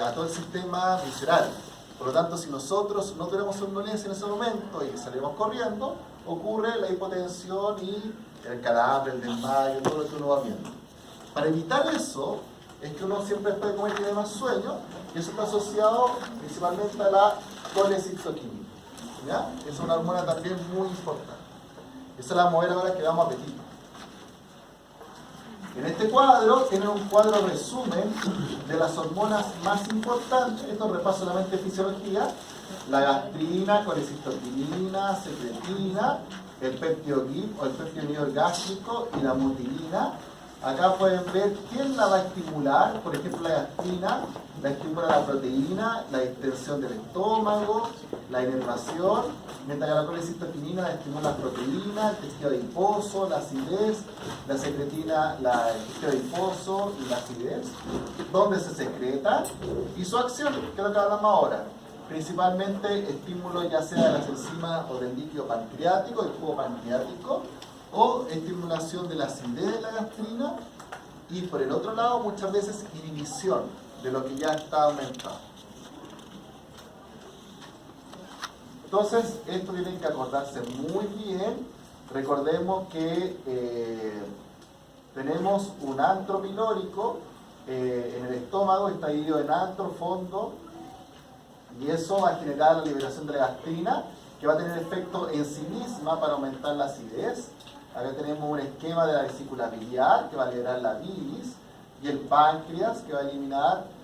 a todo el sistema visceral. Por lo tanto, si nosotros no tenemos somnolencia en ese momento y salimos corriendo, ocurre la hipotensión y el calambre, el desmayo, todo lo que uno va viendo. Para evitar eso, es que uno siempre después de comer tiene más sueño, y eso está asociado principalmente a la colecitoquinina. ¿Ya? Es una hormona también muy importante. Esa la vamos a ver ahora que damos apetito. En este cuadro tienen un cuadro resumen de las hormonas más importantes. Esto repaso solamente fisiología. La gastrina, colecistoquinina, secretina, el péptido GIP o el péptido inhibidor gástrico y la mutilina. Acá pueden ver quién la va a estimular. Por ejemplo, la gastrina la estimula la proteína, la distensión del estómago, la inervación, mientras que la colecistoquinina la estimula la proteína, el tejido adiposo, la acidez, la secretina, el tejido adiposo y la acidez, donde se secreta, y su acción, que es lo que hablamos ahora, principalmente estímulo ya sea de las enzimas o del líquido pancreático, del jugo pancreático, o estimulación de la acidez de la gastrina, y por el otro lado muchas veces inhibición de lo que ya está aumentado. Entonces, esto tienen que acordarse muy bien. Recordemos que tenemos un antro pilórico en el estómago, está dividido en antro, fondo, y eso va a generar la liberación de la gastrina, que va a tener efecto en sí misma para aumentar la acidez. Acá tenemos un esquema de la vesícula biliar, que va a liberar la bilis, y el páncreas, que va a eliminar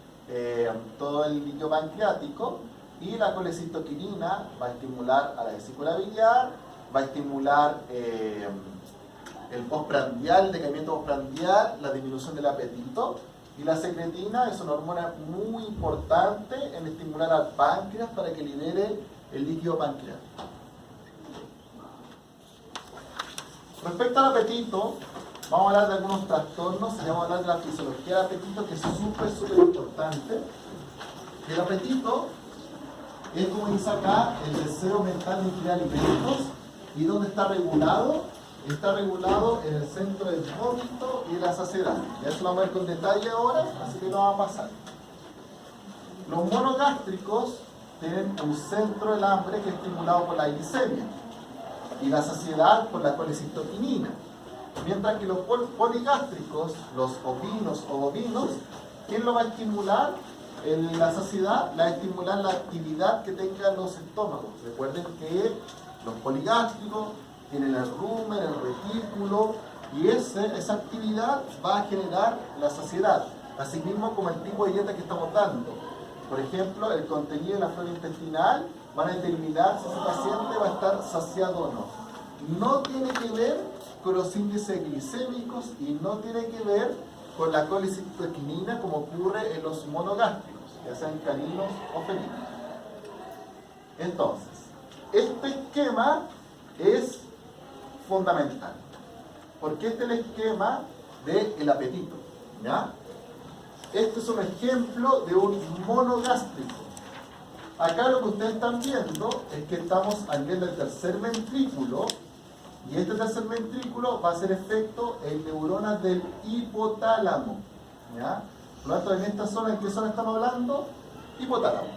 todo el líquido pancreático, y la colecistoquinina va a estimular a la vesícula biliar, va a estimular el postprandial, el decaimiento postprandial, la disminución del apetito, y la secretina es una hormona muy importante en estimular al páncreas para que libere el líquido pancreático. Respecto al apetito, vamos a hablar de algunos trastornos y vamos a hablar de la fisiología del apetito, que es súper importante. El apetito es, como dice acá, el deseo mental de ingerir alimentos. ¿Y dónde está regulado? Está regulado en el centro del vómito y de la saciedad. Ya eso lo vamos a ver con detalle ahora, así que no va a pasar. Los monogástricos tienen un centro del hambre que es estimulado por la glicemia y la saciedad por la colecistoquinina. Mientras que los poligástricos, los ovinos o bovinos, ¿quién lo va a estimular? La saciedad la va a estimular la actividad que tengan los estómagos. Recuerden que los poligástricos tienen el rumen, el retículo, y esa actividad va a generar la saciedad, así mismo como el tipo de dieta que estamos dando. Por ejemplo, el contenido de la flora intestinal van a determinar si ese paciente va a estar saciado o no. No tiene que ver con los índices glicémicos y no tiene que ver con la colecistoquinina como ocurre en los monogástricos, ya sean caninos o felinos. Entonces, este esquema es fundamental, porque este es el esquema del apetito, ¿ya? Este es un ejemplo de un monogástrico. Acá lo que ustedes están viendo es que estamos al nivel del tercer ventrículo, y este tercer ventrículo va a hacer efecto en neuronas del hipotálamo, ¿ya? Por lo tanto, en esta zona, ¿en qué zona estamos hablando? Hipotálamo.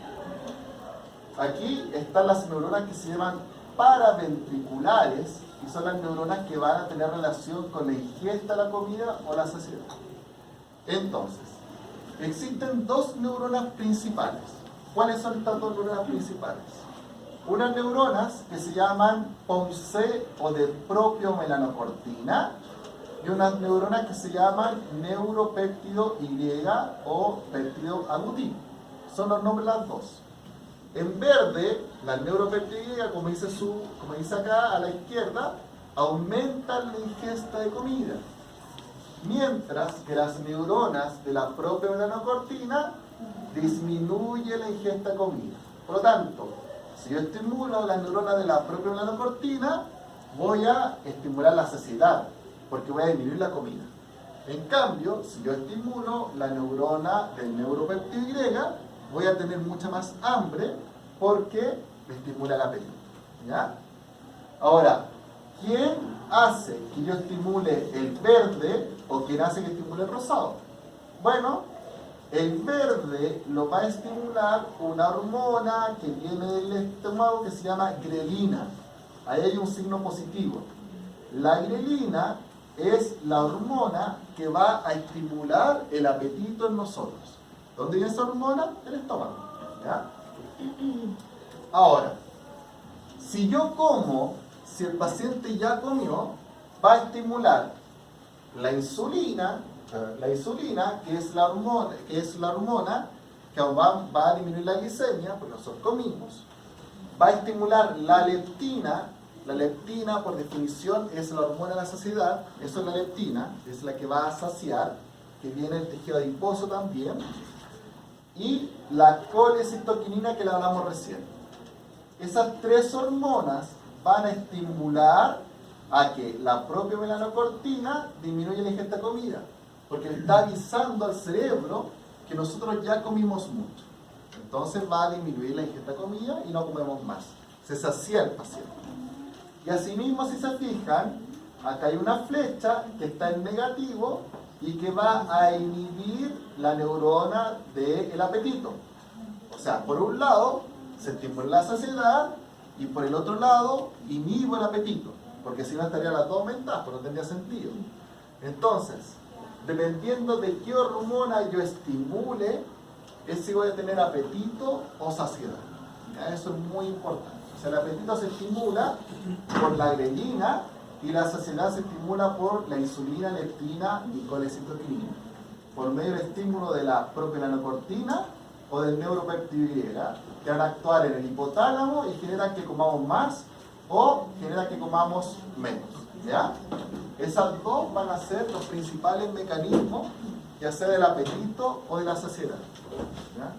Aquí están las neuronas que se llaman paraventriculares, y son las neuronas que van a tener relación con la ingesta de la comida o la saciedad. Entonces, existen dos neuronas principales. ¿Cuáles son estas dos neuronas principales? Unas neuronas que se llaman POMC o de propiomelanocortina, y unas neuronas que se llaman neuropéptido Y o péptido aglutín. Son los nombres de las dos. En verde, la neuropéptido Y, como dice acá a la izquierda, aumentan la ingesta de comida, mientras que las neuronas de la propiomelanocortina disminuyen la ingesta de comida. Por lo tanto, si yo estimulo las neuronas de la propiomelanocortina, voy a estimular la saciedad, porque voy a disminuir la comida. En cambio, si yo estimulo la neurona del neuropéptido Y, voy a tener mucha más hambre, porque me estimula el apetito, ¿ya? Ahora, ¿quién hace que yo estimule el verde o quién hace que estimule el rosado? Bueno, El verde lo va a estimular una hormona que viene del estómago que se llama grelina. Ahí hay un signo positivo. La grelina es la hormona que va a estimular el apetito en nosotros. ¿Dónde viene esa hormona? El estómago. ¿Ya? Ahora, si yo como, si el paciente ya comió, va a estimular la insulina, que es la hormona que va a disminuir la glicemia, porque nosotros comimos. Va a estimular la leptina. La leptina, por definición, es la hormona de la saciedad. Eso es la leptina, es la que va a saciar, que viene el tejido adiposo también. Y la colecitoquinina, que la hablamos recién. Esas tres hormonas van a estimular a que la propia melanocortina disminuya la ingesta de comida, porque está avisando al cerebro que nosotros ya comimos mucho. Entonces va a disminuir la ingesta de comida y no comemos más. Se sacia el paciente. Y asimismo, si se fijan, acá hay una flecha que está en negativo y que va a inhibir la neurona del apetito. O sea, por un lado se estimula la saciedad y por el otro lado inhibo el apetito, porque si no estarían las dos aumentadas, pues no tendría sentido. Entonces, dependiendo de qué hormona yo estimule, es si voy a tener apetito o saciedad. ¿Ya? Eso es muy importante. O sea, el apetito se estimula por la grelina y la saciedad se estimula por la insulina, leptina y colecitoquinina, por medio del estímulo de la propilanocortina o del neuropeptidoglia, que van a actuar en el hipotálamo y generan que comamos más o generan que comamos menos. ¿Ya? Esas dos van a ser los principales mecanismos, ya sea del apetito o de la saciedad. ¿Ya?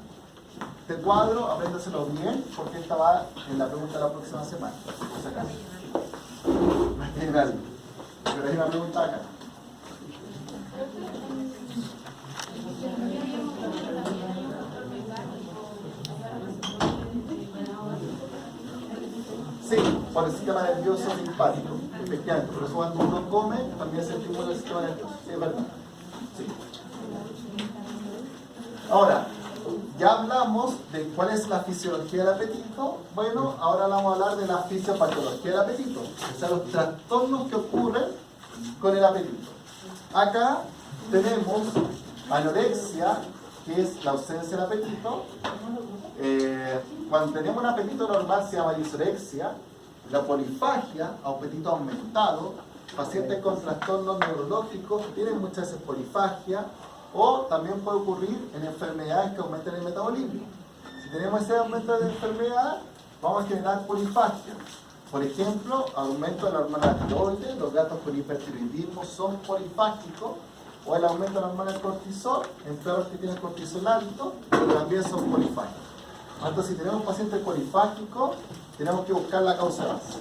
Este cuadro, apréndaselo bien, porque esta va en la pregunta de la próxima semana. No es general, pero hay una pregunta acá. Sí, por el sistema nervioso simpático, efectivamente. Por eso cuando uno come, también se estimula el sistema nervioso. Sí, es verdad. Sí. Ahora, ya hablamos de cuál es la fisiología del apetito. Bueno, ahora vamos a hablar de la fisiopatología del apetito, o sea, los trastornos que ocurren con el apetito. Acá tenemos anorexia, que es la ausencia del apetito. Cuando tenemos un apetito normal se llama disorexia. La polifagia, apetito aumentado. Pacientes con trastornos neurológicos tienen muchas veces polifagia, o también puede ocurrir en enfermedades que aumentan el metabolismo. Si tenemos ese aumento de enfermedad, vamos a generar polifagia. Por ejemplo, aumento de la hormona de la tiroides, los gatos con hipertiroidismo son polifágicos, o el aumento de la hormona del cortisol, en perros que tienen cortisol alto, también son polifágicos. Entonces, si tenemos pacientes polifágicos, tenemos que buscar la causa base.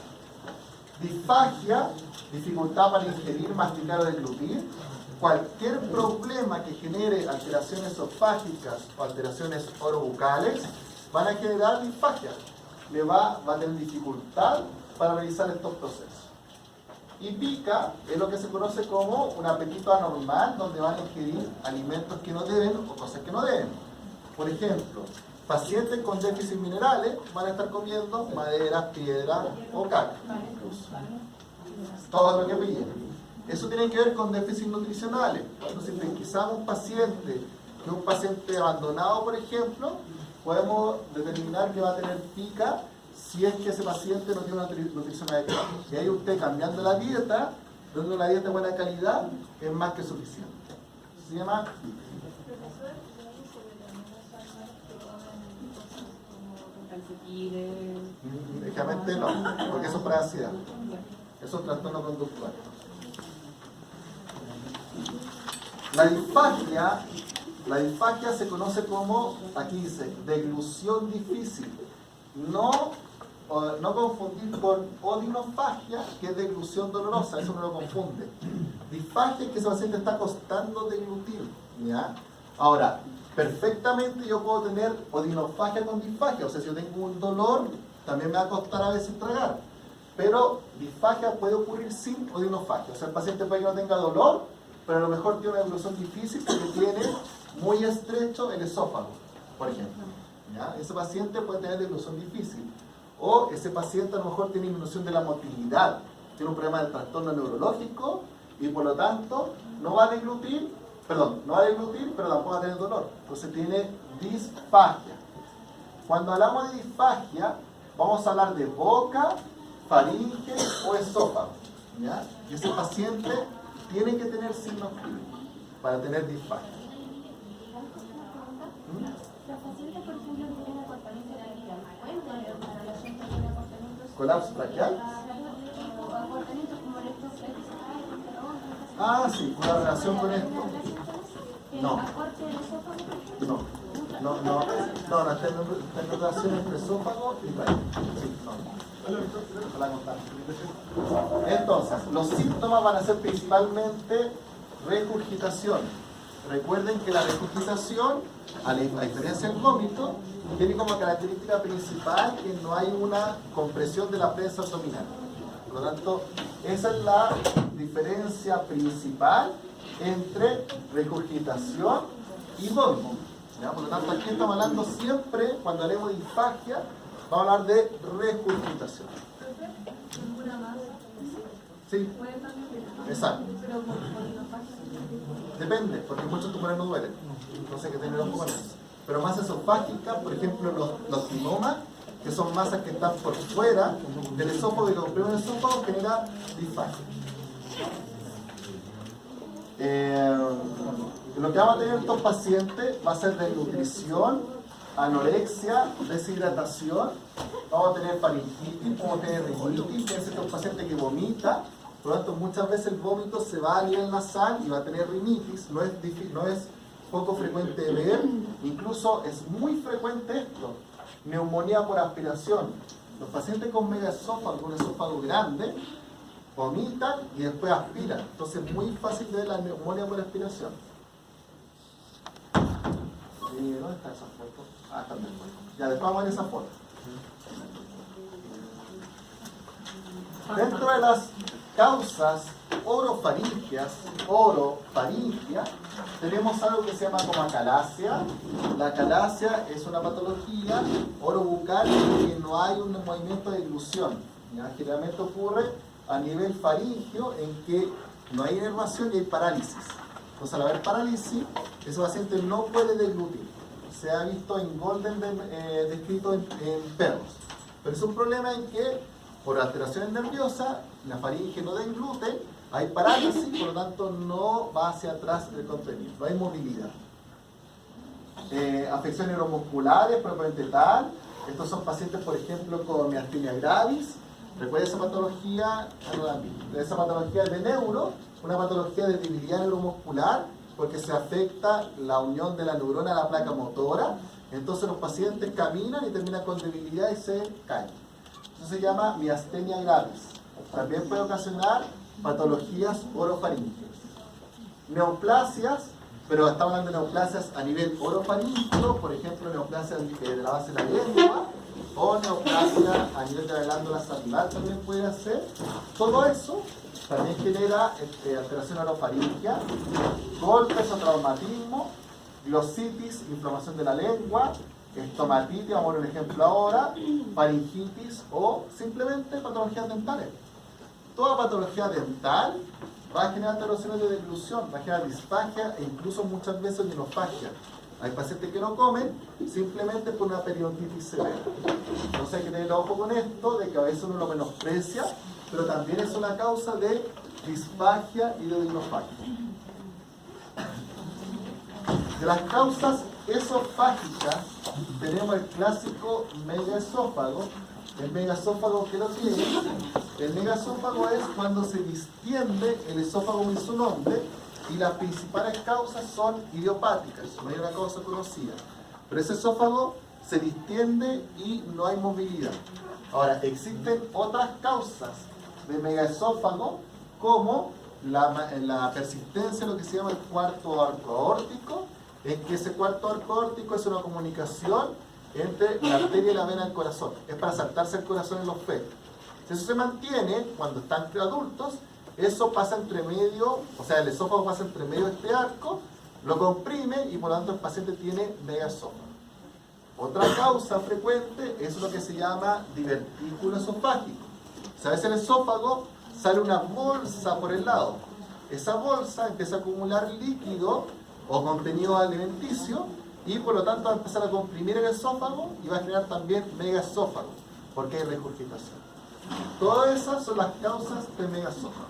Disfagia, dificultad para ingerir, masticar o deglutir. Cualquier problema que genere alteraciones esofágicas o alteraciones orobucales van a generar disfagia. Va a tener dificultad para realizar estos procesos. Y pica es lo que se conoce como un apetito anormal, donde van a ingerir alimentos que no deben o cosas que no deben. Por ejemplo, pacientes con déficit minerales van a estar comiendo madera, piedra o caca. Todo lo que piden. Eso tiene que ver con déficits nutricionales. Entonces, si pesquisamos un paciente, que es un paciente abandonado, por ejemplo, podemos determinar que va a tener pica si es que ese paciente no tiene una nutrición adecuada. Y ahí usted, cambiando la dieta, dando una dieta de buena calidad, es más que suficiente. Se llama pica. Lógicamente no, porque eso es para ansiedad. Eso es trastorno conductual. La disfagia se conoce como, aquí dice, deglución difícil. No confundir con odinofagia, que es deglución dolorosa, eso no lo confunde. Disfagia es que ese paciente está costando deglutir, ¿ya? Ahora, perfectamente yo puedo tener odinofagia con disfagia, o sea, si yo tengo un dolor, también me va a costar a veces tragar. Pero disfagia puede ocurrir sin odinofagia, o sea, el paciente puede que no tenga dolor, pero a lo mejor tiene una deglución difícil porque tiene muy estrecho el esófago, por ejemplo. ¿Ya? Ese paciente puede tener deglución difícil. O ese paciente a lo mejor tiene disminución de la motilidad, tiene un problema de trastorno neurológico y por lo tanto no va a deglutir, pero tampoco va a tener dolor. Entonces tiene disfagia. Cuando hablamos de disfagia, vamos a hablar de boca, faringe o esófago. ¿Ya? Y ese paciente tiene que tener signos clínicos para tener disfagia. Los pacientes, por ejemplo, que tienen acortamiento de la vida, ¿pueden tener una relación con el acortamiento? ¿Colapso braquial? Acortamientos como electroflex. Sí, una relación con esto. No. No, está en relación entre esófago y raíz. Sí, no. Entonces, los síntomas van a ser principalmente regurgitación. Recuerden que la regurgitación, a diferencia del vómito, tiene como característica principal que no hay una compresión de la prensa abdominal. Por lo tanto, esa es la diferencia principal entre regurgitación y vómito. ¿Ya? Por lo tanto, aquí estamos hablando siempre, cuando hablemos de disfagia, vamos a hablar de regurgitación. Sí, exacto. Depende, porque muchos tumores no duelen. Entonces hay que tener ojo con eso. Pero masas esofágicas, por ejemplo, los timomas, que son masas que están por fuera del esófago y que comprimen el esófago, genera disfagia. Lo que vamos a tener estos pacientes va a ser desnutrición, anorexia, deshidratación, vamos a tener faringitis, vamos a tener rinitis, que es estos pacientes que vomitan. Por lo tanto, muchas veces el vómito se va a nivel nasal y va a tener rinitis. No es poco frecuente de ver, incluso es muy frecuente esto. Neumonía por aspiración. Los pacientes con megaesófago, con un esófago grande, vomitan y después aspiran. Entonces es muy fácil de ver la neumonía por aspiración. ¿Dónde está esa foto? Está bien. Ya, después vamos a ver esa foto. Dentro de las causas orofaringia, tenemos algo que se llama como acalasia. La acalasia es una patología orobucal en que no hay un movimiento de deglución. Generalmente ocurre a nivel faringeo en que no hay inervación y hay parálisis. Entonces, al haber parálisis, ese paciente no puede deglutir. Se ha visto en Golden descrito en perros. Pero es un problema en que, por alteraciones nerviosas, la faringe no deglute, hay parálisis, por lo tanto no va hacia atrás el contenido, no hay movilidad. Afecciones neuromusculares, propiamente tal. Estos son pacientes, por ejemplo, con miastenia gravis. Recuerda esa patología, esa patología de neuro, una patología de debilidad neuromuscular, porque se afecta la unión de la neurona a la placa motora. Entonces los pacientes caminan y terminan con debilidad y se caen. Eso se llama miastenia gravis. También puede ocasionar patologías orofaríngeas. Neoplasias, pero estamos hablando de neoplasias a nivel orofaríngeo, por ejemplo, neoplasias de la base de la lengua, o neoplasia a nivel de la glándula salivar también puede hacer. Todo eso también genera alteración orofaringea, golpes o traumatismo, glositis, inflamación de la lengua, estomatitis, vamos a ver un ejemplo ahora, faringitis o simplemente patologías dentales. Toda patología dental va a generar alteraciones de deglución, va a generar disfagia e incluso muchas veces inofagia. Hay pacientes que no comen simplemente por una periodontitis severa. Entonces hay que tener ojo con esto, de que a veces uno lo menosprecia, pero también es una causa de disfagia y de inofagia. De las causas esofágicas tenemos el clásico megaesófago. El megaesófago, ¿qué lo tiene? El megaesófago es cuando se distiende el esófago en su nombre y las principales causas son idiopáticas, no hay una causa conocida. Pero ese esófago se distiende y no hay movilidad. Ahora, existen otras causas de megaesófago como la persistencia de lo que se llama el cuarto arco aórtico. Es que ese cuarto arco aórtico es una comunicación entre la arteria y la vena del corazón. Es para saltarse el corazón en los fetos. Si eso se mantiene cuando están adultos, eso pasa entre medio, o sea, el esófago pasa entre medio de este arco Lo comprime y por lo tanto el paciente tiene megaesófago. Otra causa frecuente es lo que se llama divertículo esofágico. O sea, a veces el esófago sale una bolsa por el lado. Esa bolsa empieza a acumular líquido o contenido alimenticio y por lo tanto va a empezar a comprimir el esófago y va a generar también megaesófago, porque hay regurgitación. Todas esas son las causas de megaesófago.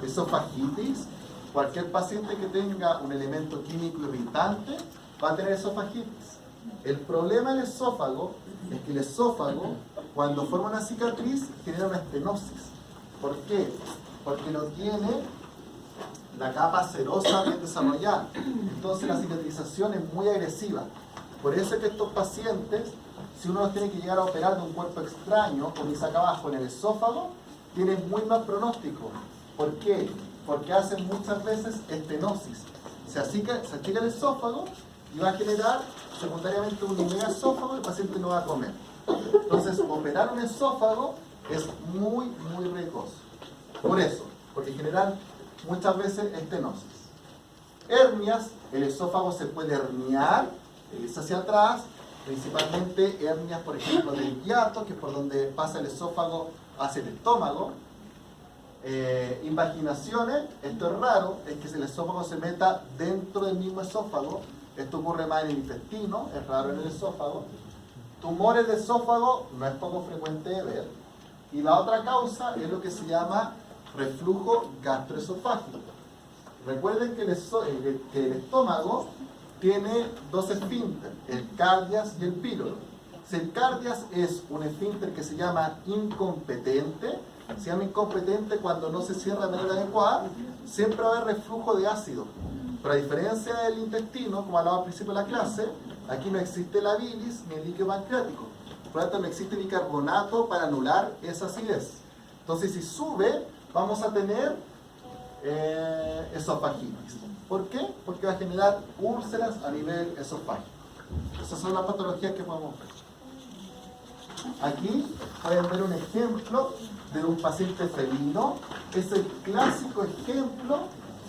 Esofagitis, cualquier paciente que tenga un elemento químico irritante va a tener esofagitis. El problema del esófago es que el esófago, cuando forma una cicatriz, genera una estenosis. ¿Por qué? Porque no tiene la capa serosa bien desarrollada. Entonces la cicatrización es muy agresiva. Por eso es que estos pacientes, si uno los tiene que llegar a operar de un cuerpo extraño, como dice acá abajo en el esófago, tienen muy mal pronóstico. ¿Por qué? Porque hacen muchas veces estenosis. Se achica el esófago y va a generar secundariamente un megaesófago y el paciente no va a comer. Entonces, operar un esófago es muy riesgoso. Por eso, porque generan muchas veces estenosis. Hernias, el esófago se puede herniar, es hacia atrás, principalmente hernias, por ejemplo, del hiato, que es por donde pasa el esófago hacia el estómago. Invaginaciones, esto es raro, es que el esófago se meta dentro del mismo esófago. Esto ocurre más en el intestino, es raro en el esófago. Tumores de esófago no es poco frecuente de ver. Y la otra causa es lo que se llama reflujo gastroesofágico. Recuerden que el estómago tiene dos esfínteres, el cardias y el píloro. Si el cardias es un esfínter que se llama incompetente, se llama incompetente cuando no se cierra de manera adecuada, siempre va a haber reflujo de ácido. Pero a diferencia del intestino, como hablaba al principio de la clase, aquí no existe la bilis ni el líquido pancreático. Por lo tanto, no existe bicarbonato para anular esa acidez. Entonces, si sube, vamos a tener esofagitis. ¿Por qué? Porque va a generar úlceras a nivel esofágico. Esas son las patologías que podemos ver. Aquí pueden ver un ejemplo de un paciente felino. Es el clásico ejemplo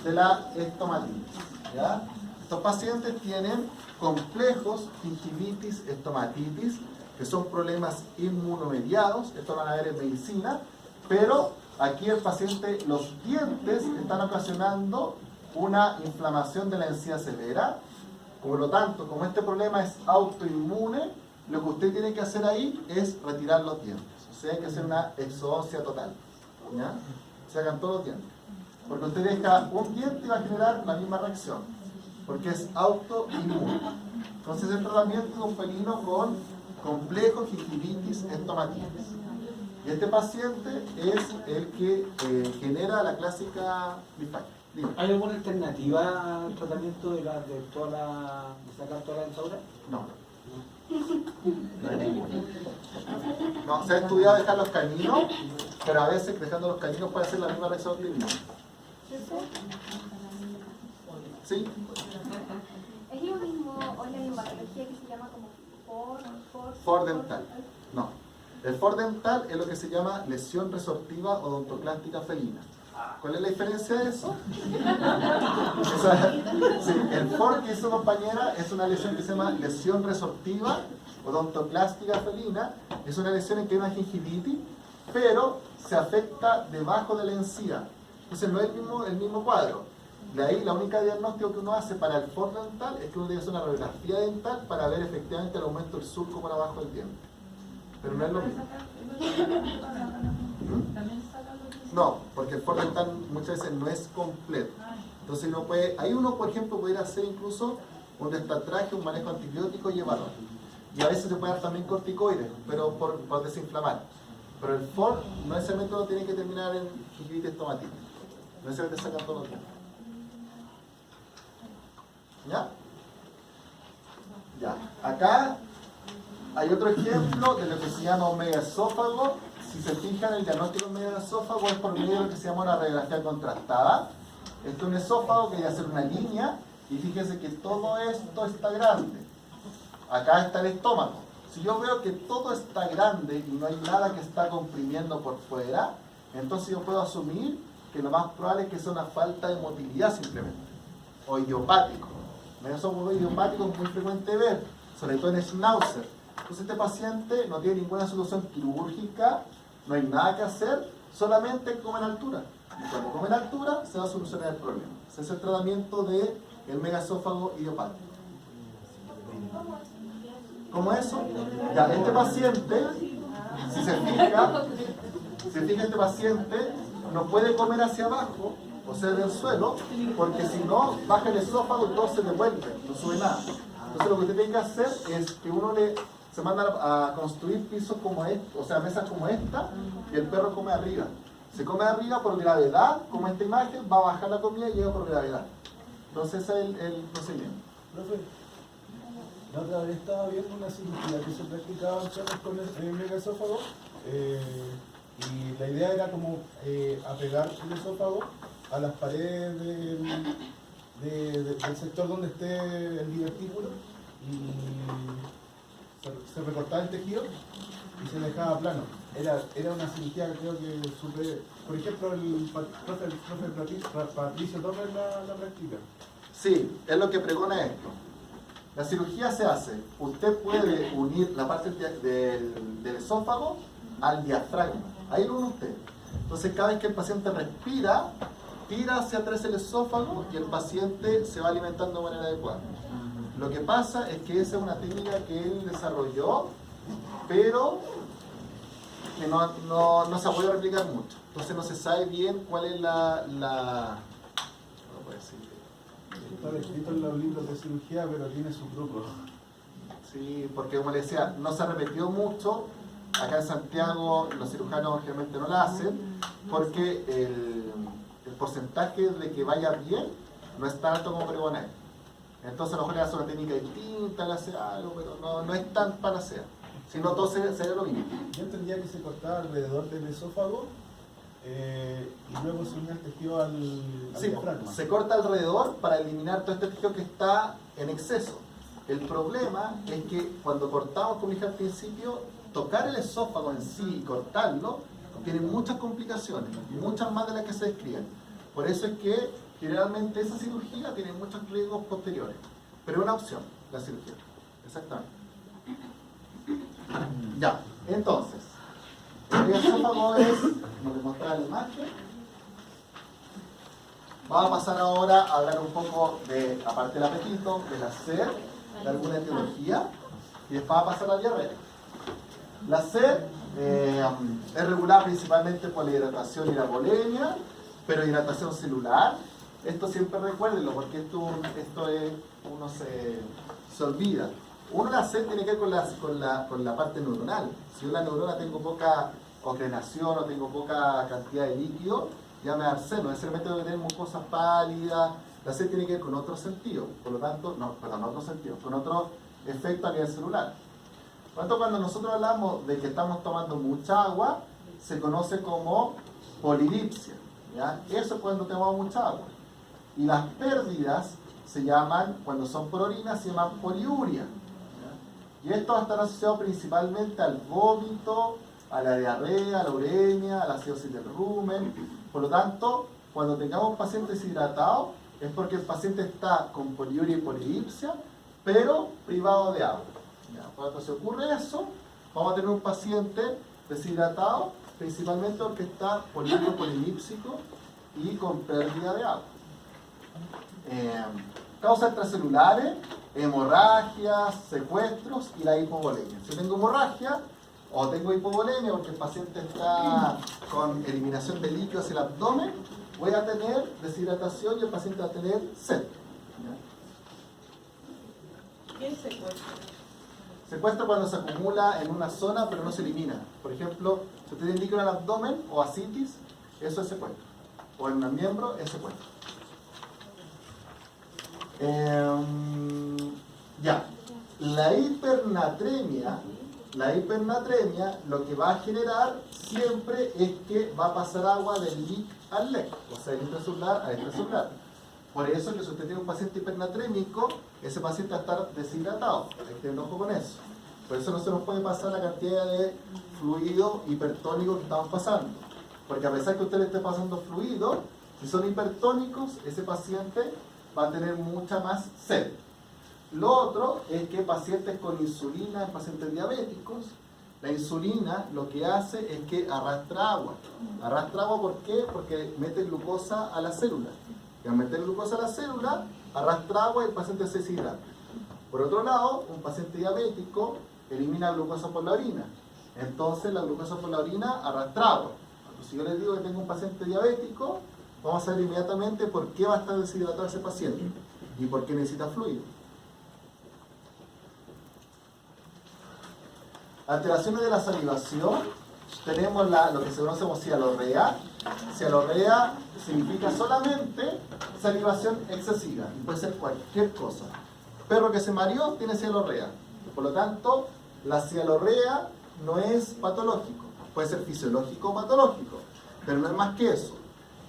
de la estomatitis. ¿Ya? Estos pacientes tienen complejos gingivitis, estomatitis, que son problemas inmunomediados. Esto lo van a ver en medicina, pero aquí el paciente, los dientes están ocasionando una inflamación de la encía severa. Por lo tanto, como este problema es autoinmune, lo que usted tiene que hacer ahí es retirar los dientes. O sea, hay que hacer una exodoncia total. ¿Ya? Se hagan todos los dientes. Porque usted deja un diente y va a generar la misma reacción. Porque es autoinmune. Entonces, el tratamiento de un felino con complejo gingivitis, estomatitis. Y este paciente es el que genera la clásica disfagia. ¿Hay alguna alternativa al tratamiento de sacar toda la dentadura? No. No hay ninguna. No, se ha estudiado dejar los caninos, pero a veces dejando los caninos puede hacer la misma reacción clínica. ¿Sí? ¿Es lo mismo o la misma patología que se llama como Fordental? No. El fordental es lo que se llama lesión resortiva odontoclástica felina. ¿Cuál es la diferencia de eso? Sí, el FOR que hizo compañera es una lesión que se llama lesión resortiva odontoclástica felina. Es una lesión en que hay una gingivitis, pero se afecta debajo de la encía. Entonces no es el mismo cuadro. De ahí la única diagnóstico que uno hace para el FOR dental es que uno tiene que hacer una radiografía dental para ver efectivamente el aumento del surco por abajo del diente. Pero no es lo mismo. No, porque el FOR dental muchas veces no es completo. Entonces ahí uno, por ejemplo, pudiera hacer incluso un destatraje, un manejo antibiótico y evaluar. Y a veces se puede dar también corticoides, pero por desinflamar. Pero el FOR no necesariamente uno tiene que terminar en gingivitis estomatitis. No necesariamente sacan todos los dientes. ¿Ya? Ya. Acá hay otro ejemplo de lo que se llama un megaesófago. Si se fijan, el diagnóstico de un megaesófago es por medio de lo que se llama una radiografía contrastada. Esto es un esófago que hay que hacer una línea y fíjense que todo esto está grande. Acá está el estómago. Si yo veo que todo está grande y no hay nada que está comprimiendo por fuera, entonces yo puedo asumir que lo más probable es que sea una falta de motilidad simplemente. o idiopático. El esófago idiopático es muy frecuente ver, sobre todo en Schnauzer. Entonces este paciente no tiene ninguna solución quirúrgica, no hay nada que hacer, solamente come en altura. Y cuando come en altura se va a solucionar el problema. Ese es el tratamiento del megaesófago idiopático. ¿Cómo eso? Ya, este paciente, si se fija este paciente no puede comer hacia abajo, o sea, del suelo, porque si no, baja el esófago y todo se devuelve, no sube nada. Entonces lo que usted tiene que hacer es que se manda a construir pisos como este, o sea, mesas como esta, y el perro come arriba. Se come arriba por gravedad, como esta imagen, va a bajar la comida y llega por gravedad. Entonces ese es el procedimiento. Profe, la otra vez estaba viendo una cirugía que se practicaba en perros con el megaesófago y la idea era como apegar el esófago a las paredes del sector donde esté el divertículo y se recortaba el tejido y se dejaba plano. Era una cirugía que creo que supe, por ejemplo, el profe Patricio Torres la practica. Sí, es lo que pregona esto. La cirugía se hace, usted puede unir la parte del esófago al diafragma, ahí lo une usted. Entonces cada vez que el paciente respira, tira hacia atrás el esófago y el paciente se va alimentando de manera adecuada. Lo que pasa es que esa es una técnica que él desarrolló, pero que no se ha podido replicar mucho. Entonces no se sabe bien cuál es no puedo decir. Está escrito en los libros de cirugía, pero tiene su truco. Sí, porque como le decía, no se ha repetido mucho. Acá en Santiago los cirujanos generalmente no la hacen, porque el porcentaje de que vaya bien no es tan alto como pregonar. Entonces a lo mejor le hace una técnica distinta, le hace algo, pero no es tan panacea. Si no, todo sería lo mismo. Yo entendía que se cortaba alrededor del esófago y luego se unía el tejido al Sí, diafragma. se corta alrededor para eliminar todo este tejido que está en exceso. El problema es que cuando cortamos, como dije al principio, tocar el esófago en sí y cortarlo tiene muchas complicaciones, muchas más de las que se describen. Por eso es que generalmente esa cirugía tiene muchos riesgos posteriores. Pero es una opción, la cirugía. Exactamente. Ya, entonces, el esófago es, como les mostraba la imagen. Vamos a pasar ahora a hablar un poco de, aparte del apetito, de la sed, de alguna etiología, y después va a pasar a la diarrea. La sed es regulada principalmente por la hidratación y la hipovolemia, pero hidratación celular. Esto siempre recuérdenlo, porque esto es, uno se olvida. Uno, la sed tiene que ver con la parte neuronal. Si yo en la neurona tengo poca oxigenación o tengo poca cantidad de líquido, ya me da sed. No necesariamente tengo que tener mucosas pálidas. La sed tiene que ver con otro sentido. Por lo tanto, con otro efecto a nivel celular. Por lo tanto, cuando nosotros hablamos de que estamos tomando mucha agua, se conoce como polidipsia, ¿ya? Eso es cuando tomamos mucha agua. Y las pérdidas se llaman, cuando son por orina, se llaman poliuria, ¿ya? Y esto va a estar asociado principalmente al vómito, a la diarrea, a la uremia, a la acidosis del rumen. Por lo tanto, cuando tengamos pacientes deshidratados, es porque el paciente está con poliuria y polidipsia, pero privado de agua. ¿Ya? Cuando se ocurre eso, vamos a tener un paciente deshidratado, principalmente porque está poliurio polidípsico y con pérdida de agua. Causas extracelulares, hemorragias, secuestros y la hipovolemia. Si tengo hemorragia o tengo hipovolemia porque el paciente está con eliminación de líquido hacia el abdomen, voy a tener deshidratación y el paciente va a tener sed. ¿Qué es secuestro? Secuestro cuando se acumula en una zona pero no se elimina. Por ejemplo, si usted tiene líquido en el abdomen o ascitis, eso es secuestro. O en un miembro es secuestro. Ya. La hipernatremia lo que va a generar siempre es que va a pasar agua del LIC al LEC, o sea, del intracelular al extracelular. Por eso que si usted tiene un paciente hipernatrémico, ese paciente va a estar deshidratado. Hay que tener ojo con eso. Por eso no se nos puede pasar la cantidad de fluido hipertónico que estamos pasando. Porque a pesar que usted le esté pasando fluido, si son hipertónicos, ese paciente va a tener mucha más sed. Lo otro es que pacientes con insulina, pacientes diabéticos, la insulina lo que hace es que arrastra agua. ¿Arrastra agua por qué? Porque mete glucosa a la célula. Y al meter glucosa a la célula, arrastra agua y el paciente se deshidrata. Por otro lado, un paciente diabético elimina glucosa por la orina. Entonces la glucosa por la orina arrastra agua. Si yo les digo que tengo un paciente diabético, vamos a ver inmediatamente por qué va a estar deshidratado ese paciente y por qué necesita fluido. Alteraciones de la salivación. Tenemos lo que se conoce como cialorrea. Cialorrea significa solamente salivación excesiva y puede ser cualquier cosa. Perro que se mareó tiene cialorrea. Por lo tanto, la cialorrea no es patológico. Puede ser fisiológico o patológico, pero no es más que eso.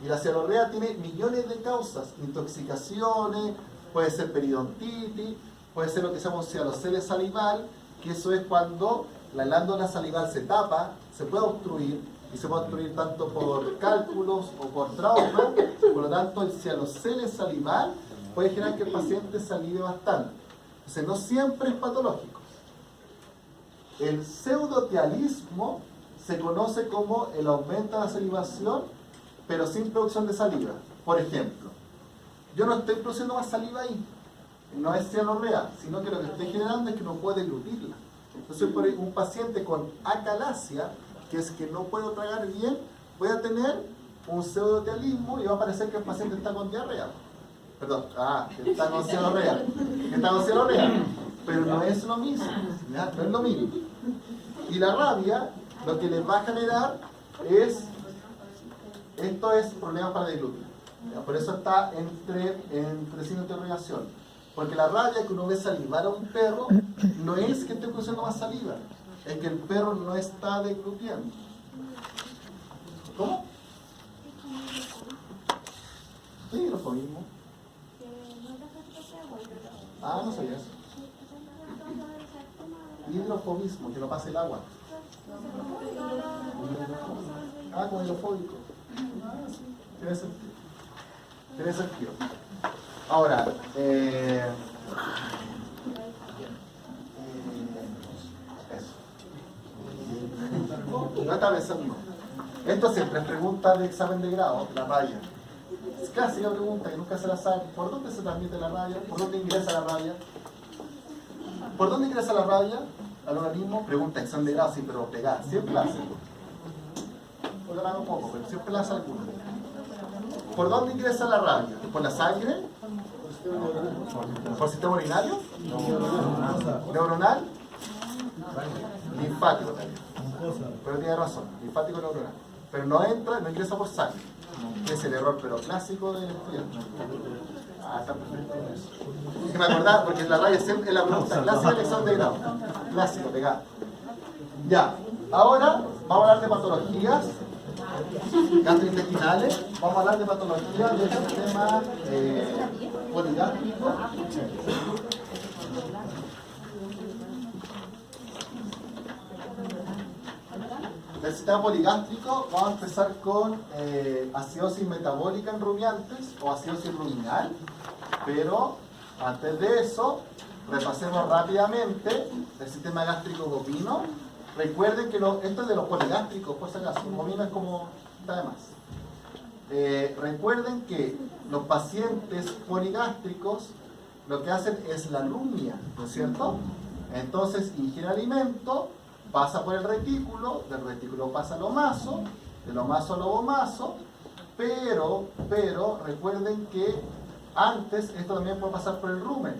Y la cialorrea tiene millones de causas. Intoxicaciones, puede ser periodontitis, puede ser lo que se llama un cialocele salival, que eso es cuando la glándula salival se tapa, se puede obstruir, y se puede obstruir tanto por cálculos o por trauma. Por lo tanto, el cialocele salival puede generar que el paciente salive bastante. Entonces, no siempre es patológico. El pseudotialismo se conoce como el aumento de la salivación, pero sin producción de saliva. Por ejemplo, yo no estoy produciendo más saliva ahí, no es cialorrea, sino que lo que estoy generando es que no puedo deglutirla. Entonces, por un paciente con acalasia, que es que no puedo tragar bien, voy a tener un pseudotialismo y va a parecer que el paciente está con diarrea. Perdón, que está con cialorrea. Que está con cialorrea. Pero no es lo mismo. ¿Ya? No es lo mismo. Y la rabia, lo que les va a generar es, esto es problemas para deglutir. Por eso está entre signos de interrogación. Porque la rabia que uno ve salivar a un perro no es que esté produciendo más saliva, es que el perro no está deglutiendo. ¿Cómo? ¿Qué es hidrofobismo? No sabía eso. Hidrofobismo, que no pase el agua. Como hidrofóbico. Sí. Tiene sentido. Tiene sentido. Ahora, eso. No está pensando. Esto siempre es pregunta de examen de grado, la rabia. Es clásica pregunta que nunca se la sabe. ¿Por dónde se transmite la rabia? ¿Por dónde ingresa la rabia? ¿Por dónde ingresa la rabia al organismo? Pregunta de examen de grado, sí, pero pegada. Siempre la hacen. Porque la hago poco, pero siempre la hacen alguna. ¿Por dónde ingresa la rabia? ¿Por la sangre? ¿Por sistema urinario? ¿Neuronal? Linfático también. Pero tiene razón, linfático neuronal. Pero no ingresa por sangre. Es el error, pero clásico del estudiante. Está perfecto eso. Es que me acordaba, porque la rabia siempre es la pregunta clásica del examen de grado. Clásico, pegado. Ya, ahora vamos a hablar de patologías gastrointestinales. Vamos a hablar de patologías del sistema poligástrico. Del sistema poligástrico vamos a empezar con acidosis metabólica en rumiantes o acidosis ruminal, pero antes de eso repasemos rápidamente el sistema gástrico bovino. Recuerden que esto es de los poligástricos, por si acaso, el bovino es como está de más. Recuerden que los pacientes poligástricos lo que hacen es la rumia, ¿no es cierto? Entonces ingiere alimento, pasa por el retículo, del retículo pasa al omaso, del omaso al ovomaso, pero recuerden que antes esto también puede pasar por el rumen.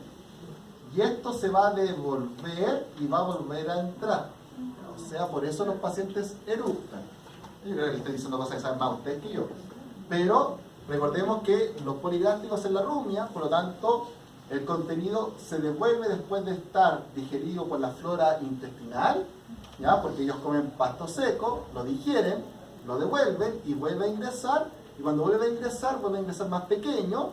Y esto se va a devolver y va a volver a entrar. O sea, por eso los pacientes eructan. Yo creo que estoy diciendo cosas que saben más ustedes que yo. Pero recordemos que los poligástricos en la rumia, por lo tanto, el contenido se devuelve después de estar digerido por la flora intestinal, ¿ya? Porque ellos comen pasto seco, lo digieren, lo devuelven y vuelve a ingresar. Y cuando vuelve a ingresar más pequeño,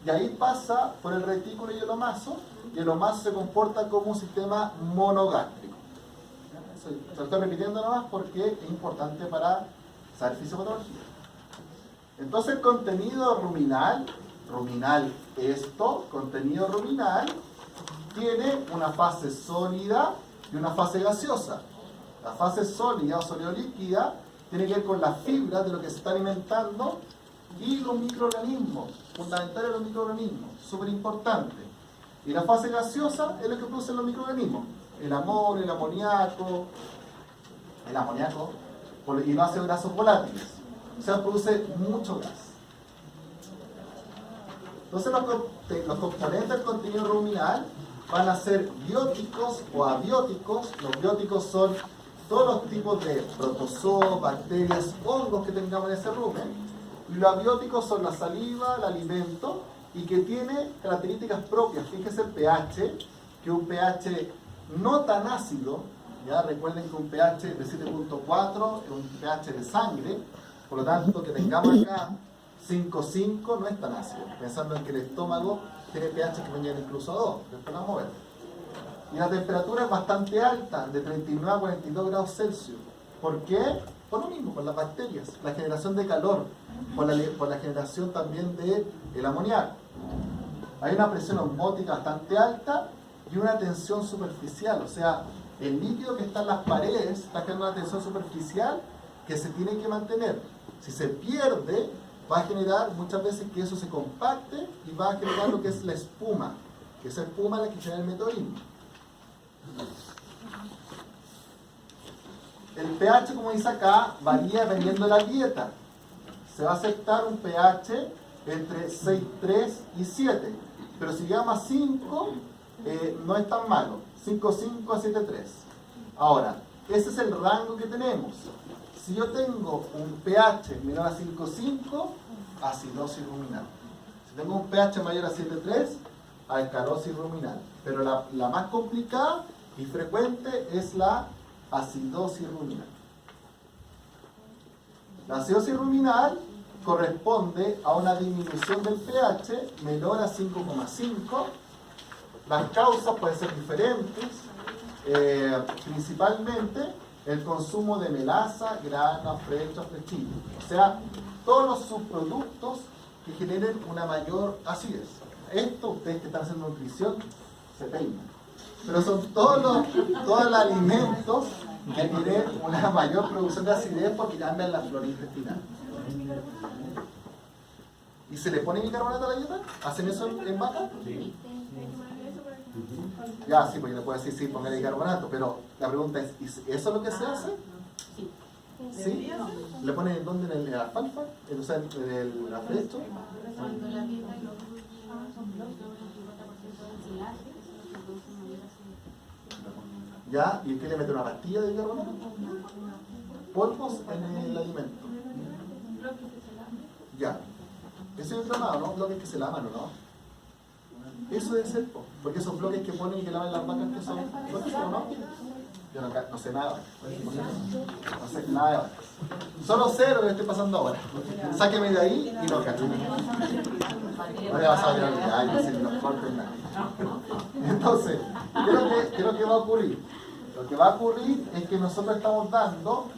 y ahí pasa por el retículo y el omaso se comporta como un sistema monogástrico. Se lo estoy repitiendo nomás porque es importante para saber fisiopatología. Entonces el contenido ruminal esto, contenido ruminal, tiene una fase sólida y una fase gaseosa. La fase sólida o sólido-líquida tiene que ver con las fibras de lo que se está alimentando y los microorganismos, fundamentales los microorganismos, súper importante. Y la fase gaseosa es lo que producen los microorganismos, el amonio, el amoníaco y los ácidos grasos volátiles. O sea, produce mucho gas. Entonces los componentes del contenido ruminal van a ser bióticos o abióticos. Los bióticos son todos los tipos de protozoos, bacterias, hongos que tengamos en ese rumen. Y los abióticos son la saliva, el alimento, y que tiene características propias. Fíjese el pH, que un pH no tan ácido, ya recuerden que un pH de 7.4 es un pH de sangre, por lo tanto que tengamos acá 5.5 no es tan ácido, pensando en que el estómago tiene pH que pueden llegar incluso a 2, después vamos a ver. Y la temperatura es bastante alta, de 39 a 42 grados Celsius. ¿Por qué? Por lo mismo, por las bacterias, la generación de calor, por la generación también del amoníaco. Hay una presión osmótica bastante alta y una tensión superficial, o sea, el líquido que está en las paredes está generando una tensión superficial que se tiene que mantener. Si se pierde, va a generar muchas veces que eso se compacte y va a generar lo que es la espuma, que esa espuma es la que genera el meteorismo. El pH, como dice acá, varía dependiendo de la dieta. Se va a aceptar un pH entre 6.3 y 7, pero si llega a 5, no es tan malo. 5.5 a 7.3. Ahora, ese es el rango que tenemos. Si yo tengo un pH menor a 5.5, acidosis ruminal. Si tengo un pH mayor a 7.3, alcalosis ruminal. Pero la más complicada y frecuente es la acidosis ruminal. La acidosis ruminal corresponde a una disminución del pH menor a 5,5. Las causas pueden ser diferentes, principalmente el consumo de melaza, grana, frechas, flechillos. O sea, todos los subproductos que generen una mayor acidez. Esto, ustedes que están haciendo nutrición, se peinan. Pero son todos los alimentos que tienen una mayor producción de acidez porque cambian la flora intestinal. ¿Y se le pone bicarbonato a la dieta? ¿Hacen eso en vaca? Sí. Ya, sí, porque le puedo decir, sí, ponle bicarbonato, pero la pregunta es, ¿eso es lo que se hace? ¿Sí? ¿Le ponen en dónde? ¿En el alfalfa? ¿En el afrecho? Cuando la dieta y los son bloques, un 50% de ensilaje, se produce mayor acidez. ¿Ya? ¿Y qué le mete una pastilla de bicarbonato? Polvos en el alimento. Ya. Eso es llamado, ¿no? Bloques que se lavan, ¿o no? Eso debe ser, porque esos bloques que ponen y que lavan las vacas, que son bloques, ¿o no? Yo no sé nada. No sé nada de vacas. Solo sé lo que estoy pasando ahora. Sáqueme de ahí y no cacho. No le vas a ver ay, no sé, no corten nada. Entonces, ¿qué es lo que va a ocurrir? Lo que va a ocurrir es que nosotros estamos dando,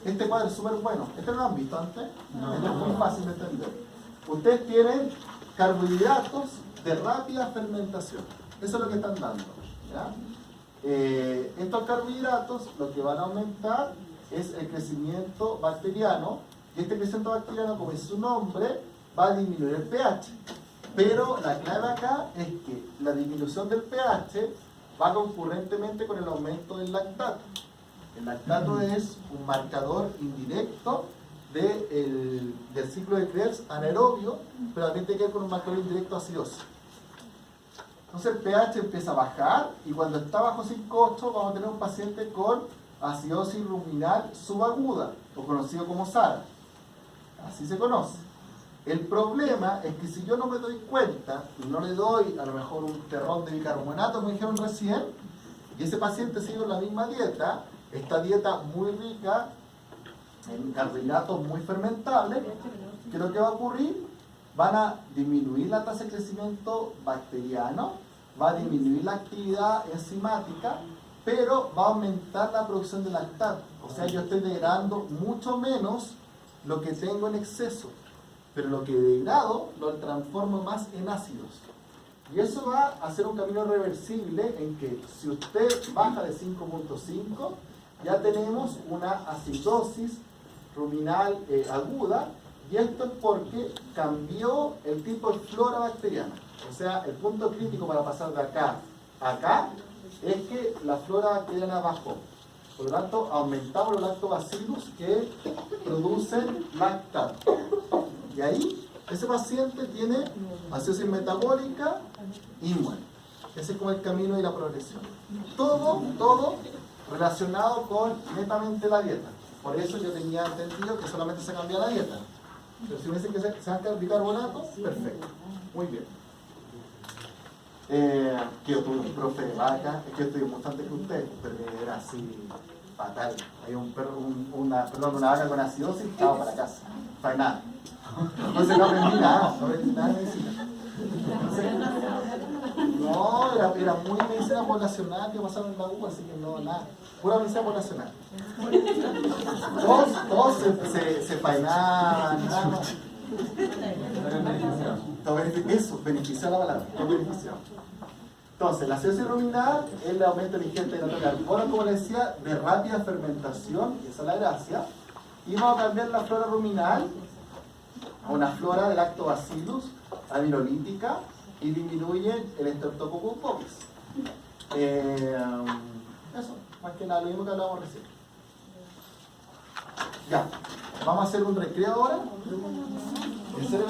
este cuadro es súper bueno. ¿Este no lo han visto antes? Este es muy fácil de entender. Ustedes tienen carbohidratos de rápida fermentación. Eso es lo que están dando, ¿ya? Estos carbohidratos lo que van a aumentar es el crecimiento bacteriano, y este crecimiento bacteriano, como dice su nombre, va a disminuir el pH. Pero la clave acá es que la disminución del pH va concurrentemente con el aumento del lactato. El lactato es un marcador indirecto del ciclo de Krebs anaerobio, pero también tiene que ver con un marcador indirecto de acidosis. Entonces el pH empieza a bajar y cuando está bajo 5,8 vamos a tener un paciente con acidosis ruminal subaguda, o conocido como SARA. Así se conoce. El problema es que si yo no me doy cuenta y no le doy a lo mejor un terrón de bicarbonato, como dijeron recién, y ese paciente sigue la misma dieta, esta dieta muy rica en carbohidratos muy fermentables, ¿qué es lo que va a ocurrir? Van a disminuir la tasa de crecimiento bacteriano, va a disminuir la actividad enzimática, pero va a aumentar la producción de lactato. O sea, yo estoy degradando mucho menos lo que tengo en exceso. pero lo que degrado lo transformo más en ácidos. Y eso va a ser un camino reversible en que si usted baja de 5.5, ya tenemos una acidosis ruminal aguda, y esto es porque cambió el tipo de flora bacteriana. O sea, el punto crítico para pasar de acá a acá es que la flora bacteriana bajó. Por lo tanto, aumentamos los lactobacillus que producen lactato. Y ahí, ese paciente tiene acidosis metabólica y muere. Ese es como el camino y la progresión. Todo relacionado con netamente la dieta. Por eso yo tenía entendido que solamente se cambia la dieta. Pero si me dicen que se saca el bicarbonato, perfecto. Muy bien. Que yo tuve un profe de vaca, es que yo estudié mucho antes que usted, pero era así fatal. Hay un perro, una vaca con acidosis, estaba para casa. Faenada. Entonces no aprendí nada de medicina. No, era muy medicina poblacional que pasaron en la U, así que no, nada. Pura medicina poblacional. Todos se faenaban, nada más. Eso, beneficiar la palabra, no beneficiar. Entonces, la acidosis ruminal es el aumento del ingente de hidrato de carbono, como les decía, de rápida fermentación, y esa es la gracia. Y vamos a cambiar la flora ruminal a una flora de lactobacillus aminolítica y disminuye el Streptococcus bovis. Eso, más que nada, lo mismo que hablábamos recién. Ya, vamos a hacer un recreo ahora. ¿En serio?